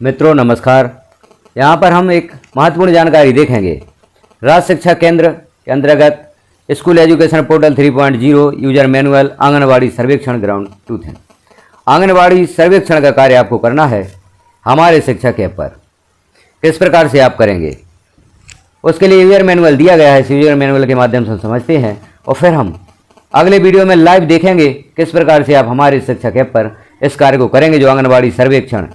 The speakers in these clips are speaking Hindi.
मित्रों नमस्कार। यहाँ पर हम एक महत्वपूर्ण जानकारी देखेंगे। राज्य शिक्षा केंद्र के अंतर्गत school education portal 3.0 user manual anganwadi सर्वेक्षण ग्राउंड ट्रूथ है। आंगनवाड़ी सर्वेक्षण का कार्य आपको करना है हमारे शिक्षक ऐप पर। किस प्रकार से आप करेंगे उसके लिए यूजर मैनुअल दिया गया है। इस यूजर मैनुअल के माध्यम से हम समझते हैं और फिर हम अगले वीडियो में लाइव देखेंगे किस प्रकार से आप हमारे शिक्षक ऐप पर इस कार्य को करेंगे जो आंगनवाड़ी सर्वेक्षण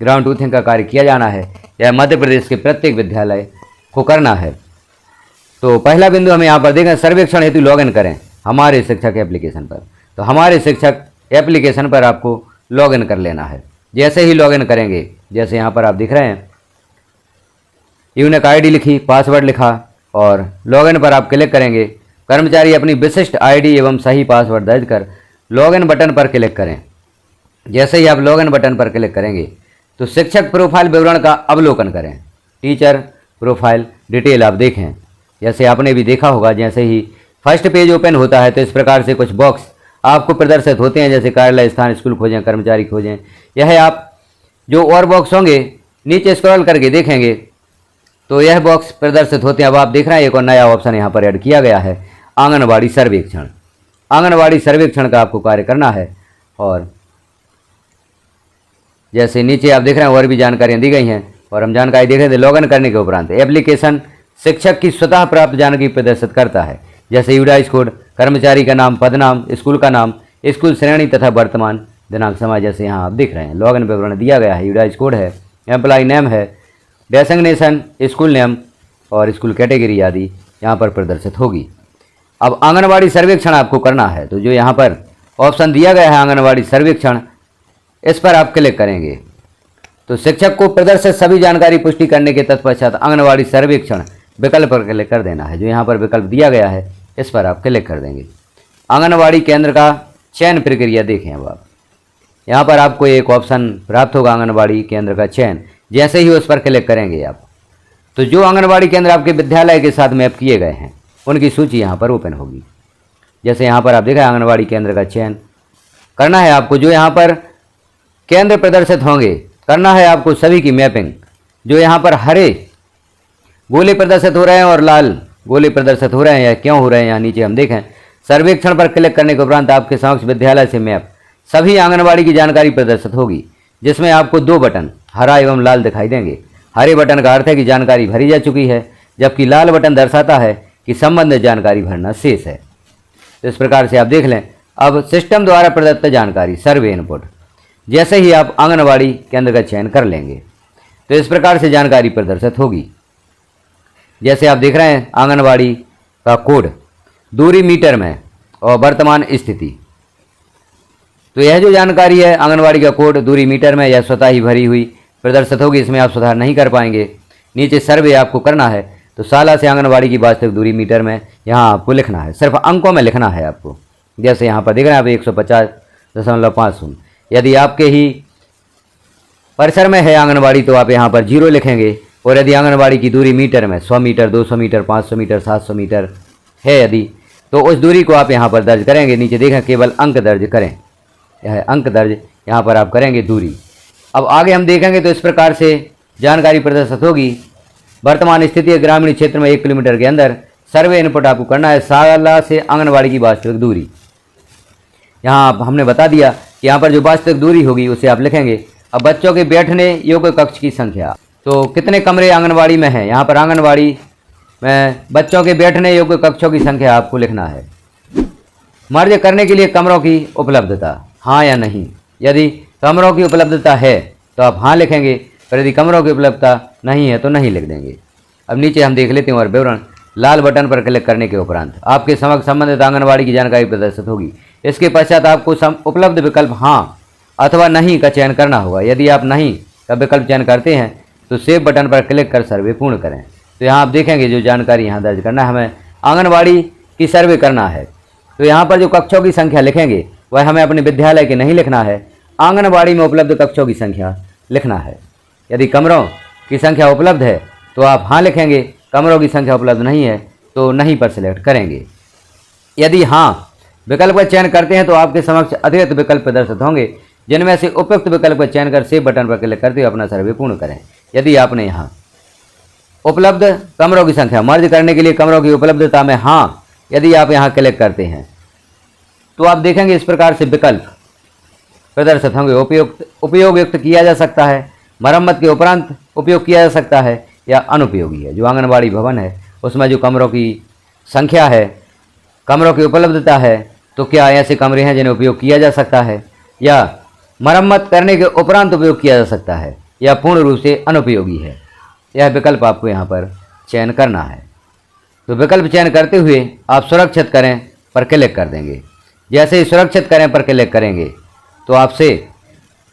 ग्राउंड ट्रूथिंग का कार्य किया जाना है। यह मध्य प्रदेश के प्रत्येक विद्यालय को करना है। तो पहला बिंदु हमें यहाँ पर देखें, सर्वेक्षण हेतु लॉगिन करें हमारे शिक्षक एप्लीकेशन पर। तो हमारे शिक्षक एप्लीकेशन पर आपको लॉगिन कर लेना है। जैसे ही लॉगिन करेंगे, जैसे यहाँ पर आप दिख रहे हैं, यूनिक आईडी लिखी, पासवर्ड लिखा और लॉगिन पर आप क्लिक करेंगे। कर्मचारी अपनी विशिष्ट आईडी एवं सही पासवर्ड दर्ज कर लॉगिन बटन पर क्लिक करें। जैसे ही आप लॉगिन बटन पर क्लिक करेंगे तो शिक्षक प्रोफाइल विवरण का अवलोकन करें। टीचर प्रोफाइल डिटेल आप देखें, जैसे आपने भी देखा होगा। जैसे ही फर्स्ट पेज ओपन होता है तो इस प्रकार से कुछ बॉक्स आपको प्रदर्शित होते हैं, जैसे कार्यालय स्थान, स्कूल खोजें, कर्मचारी खोजें। यह आप जो और बॉक्स होंगे नीचे स्क्रॉल करके देखेंगे तो यह बॉक्स प्रदर्शित होते हैं। अब आप देख रहे हैं एक और नया ऑप्शन यहाँ पर ऐड किया गया है, आंगनवाड़ी सर्वेक्षण। आंगनवाड़ी सर्वेक्षण का आपको कार्य करना है। और जैसे नीचे आप देख रहे हैं और भी जानकारियाँ दी गई हैं और हम जानकारी देख रहे थे। लॉगिन करने के उपरांत एप्लीकेशन शिक्षक की स्वतः प्राप्त जानकारी प्रदर्शित करता है, जैसे यूडाइस कोड, कर्मचारी का नाम, पद नाम, स्कूल का नाम, स्कूल श्रेणी तथा वर्तमान दिनांक समय। जैसे यहाँ आप दिख रहे हैं लॉगिन विवरण दिया गया है, यूडाइस कोड है, एम्प्लॉय नेम है, डेसिग्नेशन, स्कूल नेम और स्कूल कैटेगरी आदि यहाँ पर प्रदर्शित होगी। अब आंगनवाड़ी सर्वेक्षण आपको करना है तो जो यहाँ पर ऑप्शन दिया गया है आंगनवाड़ी सर्वेक्षण, इस पर आप क्लिक करेंगे तो शिक्षक को प्रदर्शित सभी जानकारी पुष्टि करने के तत्पश्चात आंगनवाड़ी सर्वेक्षण विकल्प पर क्लिक कर देना है। जो यहाँ पर विकल्प दिया गया है इस पर आप क्लिक कर देंगे। आंगनवाड़ी केंद्र का चयन प्रक्रिया देखें। अब आप यहाँ पर आपको एक ऑप्शन प्राप्त होगा, आंगनवाड़ी केंद्र का चयन। जैसे ही उस पर क्लिक करेंगे आप तो जो आंगनवाड़ी केंद्र आपके विद्यालय के साथ मैप किए गए हैं उनकी सूची यहाँ पर ओपन होगी। जैसे यहाँ पर आप देखें आंगनवाड़ी केंद्र का चयन करना है आपको। जो यहाँ पर केंद्र प्रदर्शित होंगे करना है आपको सभी की मैपिंग। जो यहाँ पर हरे गोले प्रदर्शित हो रहे हैं और लाल गोले प्रदर्शित हो रहे हैं, या क्यों हो रहे हैं यहाँ नीचे हम देखें। सर्वेक्षण पर क्लिक करने के उपरांत आपके समक्ष विद्यालय से मैप सभी आंगनवाड़ी की जानकारी प्रदर्शित होगी, जिसमें आपको दो बटन हरा एवं लाल दिखाई देंगे। हरे बटन का अर्थ है कि जानकारी भरी जा चुकी है, जबकि लाल बटन दर्शाता है कि संबंधित जानकारी भरना शेष है। तो इस प्रकार से आप देख लें। अब सिस्टम द्वारा प्रदत्त जानकारी सर्वे इनपुट, जैसे ही आप आंगनवाड़ी केंद्र का चयन कर लेंगे तो इस प्रकार से जानकारी प्रदर्शित होगी। जैसे आप देख रहे हैं आंगनवाड़ी का कोड, दूरी मीटर में और वर्तमान स्थिति। तो यह जो जानकारी है आंगनवाड़ी का कोड, दूरी मीटर में, यह स्वतः ही भरी हुई प्रदर्शित होगी, इसमें आप सुधार नहीं कर पाएंगे। नीचे सर्वे आपको करना है तो शाला से आंगनवाड़ी की वास्तविक दूरी मीटर में यहाँ आपको लिखना है, सिर्फ अंकों में लिखना है आपको। जैसे यहाँ पर देख रहे हैं आप 150.50। यदि आपके ही परिसर में है आंगनवाड़ी तो आप यहाँ पर 0 लिखेंगे। और यदि आंगनवाड़ी की दूरी मीटर में 100 मीटर, 200 मीटर, 500 मीटर, 700 मीटर है यदि, तो उस दूरी को आप यहाँ पर दर्ज करेंगे। नीचे देखें केवल अंक दर्ज करें, यह अंक दर्ज यहाँ पर आप करेंगे दूरी। अब आगे हम देखेंगे तो इस प्रकार से जानकारी प्रदर्शित होगी। वर्तमान स्थिति ग्रामीण क्षेत्र में 1 किलोमीटर के अंदर सर्वे इनपुट आपको करना है, शाला से आंगनवाड़ी की वास्तविक दूरी। यहाँ हमने बता दिया कि यहाँ पर जो वास्तविक दूरी होगी उसे आप लिखेंगे। अब बच्चों के बैठने योग्य कक्ष की संख्या, तो कितने कमरे आंगनवाड़ी में हैं। यहाँ पर आंगनवाड़ी में बच्चों के बैठने योग्य कक्षों की संख्या आपको लिखना है। मर्ज करने के लिए कमरों की उपलब्धता, हाँ या नहीं। यदि कमरों की उपलब्धता है तो आप हाँ लिखेंगे, पर यदि कमरों की उपलब्धता नहीं है तो नहीं लिख देंगे। अब नीचे हम देख लेते हैं और विवरण। लाल बटन पर क्लिक करने के उपरांत आपके समक्ष संबंधित आंगनवाड़ी की जानकारी प्रदर्शित होगी। इसके पश्चात आपको उपलब्ध विकल्प हाँ अथवा नहीं का चयन करना होगा। यदि आप नहीं का विकल्प चयन करते हैं तो सेव बटन पर क्लिक कर सर्वे पूर्ण करें। तो यहाँ आप देखेंगे जो जानकारी यहाँ दर्ज करना है, हमें आंगनवाड़ी की सर्वे करना है। तो यहाँ पर जो कक्षों की संख्या लिखेंगे वह हमें अपने विद्यालय के नहीं लिखना है, आंगनवाड़ी में उपलब्ध कक्षों की संख्या लिखना है। यदि कमरों की संख्या उपलब्ध है तो आप हाँ लिखेंगे, कमरों की संख्या उपलब्ध नहीं है तो नहीं पर सिलेक्ट करेंगे। यदि हाँ विकल्प का चयन करते हैं तो आपके समक्ष अतिरिक्त विकल्प प्रदर्शित होंगे, जिनमें से उपयुक्त विकल्प का चयन कर सेव बटन पर क्लिक करते हुए अपना सर्वे पूर्ण करें। यदि आपने यहाँ उपलब्ध कमरों की संख्या मर्ज करने के लिए कमरों की उपलब्धता में हाँ यदि आप यहाँ क्लिक करते हैं तो आप देखेंगे इस प्रकार से विकल्प प्रदर्शित होंगे। उपयोग युक्त किया जा सकता है, मरम्मत के उपरांत उपयोग किया जा सकता है या अनुपयोगी है। जो आंगनबाड़ी भवन है उसमें जो कमरों की संख्या है, कमरों की उपलब्धता है, तो क्या ऐसे कमरे हैं जिन्हें उपयोग किया जा सकता है या मरम्मत करने के उपरांत उपयोग किया जा सकता है या पूर्ण रूप से अनुपयोगी है। यह विकल्प आपको यहाँ पर चयन करना है। तो विकल्प चयन करते हुए आप सुरक्षित करें पर क्लिक कर देंगे। जैसे ही सुरक्षित करें पर क्लिक करेंगे तो आपसे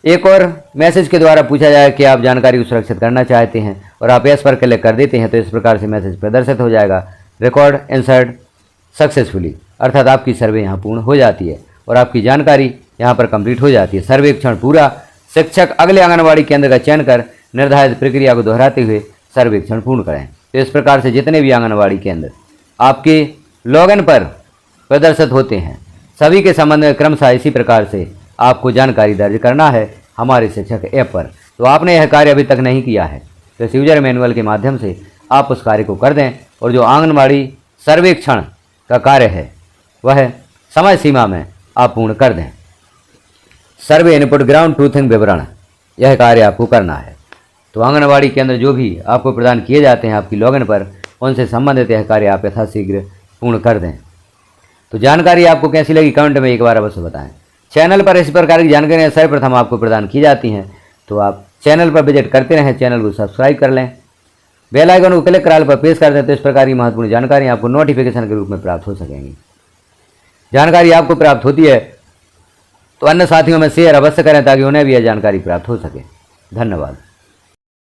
एक और मैसेज के द्वारा पूछा जाए कि आप जानकारी को सुरक्षित करना चाहते हैं और आप यस पर क्लिक कर देते हैं तो इस प्रकार से मैसेज प्रदर्शित हो जाएगा, रिकॉर्ड इंसर्ट सक्सेसफुली, अर्थात आपकी सर्वे यहाँ पूर्ण हो जाती है और आपकी जानकारी यहाँ पर कंप्लीट हो जाती है। सर्वेक्षण पूरा। शिक्षक अगले आंगनबाड़ी केंद्र का चयन कर निर्धारित प्रक्रिया को दोहराते हुए सर्वेक्षण पूर्ण करें। तो इस प्रकार से जितने भी आंगनबाड़ी केंद्र आपके लॉगिन पर प्रदर्शित होते हैं सभी के संबंध में क्रमशः इसी प्रकार से आपको जानकारी दर्ज करना है हमारे शिक्षक ऐप पर। तो आपने यह कार्य अभी तक नहीं किया है तो इस यूजर मैनुअल के माध्यम से आप उस कार्य को कर दें और जो आंगनबाड़ी सर्वेक्षण का कार्य है वह समय सीमा में आप पूर्ण कर दें। सर्वे इनपुट ग्राउंड ट्रूथिंग विवरण, यह कार्य आपको करना है। तो आंगनबाड़ी केंद्र जो भी आपको प्रदान किए जाते हैं आपकी लॉगिन पर, उनसे संबंधित यह कार्य आप यथाशीघ्र पूर्ण कर दें। तो जानकारी आपको कैसी लगी कमेंट में एक बार अवश्य बताएं। चैनल पर इसी प्रकार की जानकारियाँ सर्वप्रथम आपको प्रदान की जाती हैं तो आप चैनल पर विजिट करते रहें, चैनल को सब्सक्राइब कर लें, बेल आइकन को क्लिक कराल पर प्रेस कर दें तो इस प्रकार की महत्वपूर्ण जानकारी आपको नोटिफिकेशन के रूप में प्राप्त हो सकेंगी। जानकारी आपको प्राप्त होती है तो अन्य साथियों में शेयर अवश्य करें ताकि उन्हें भी यह जानकारी प्राप्त हो सके। धन्यवाद।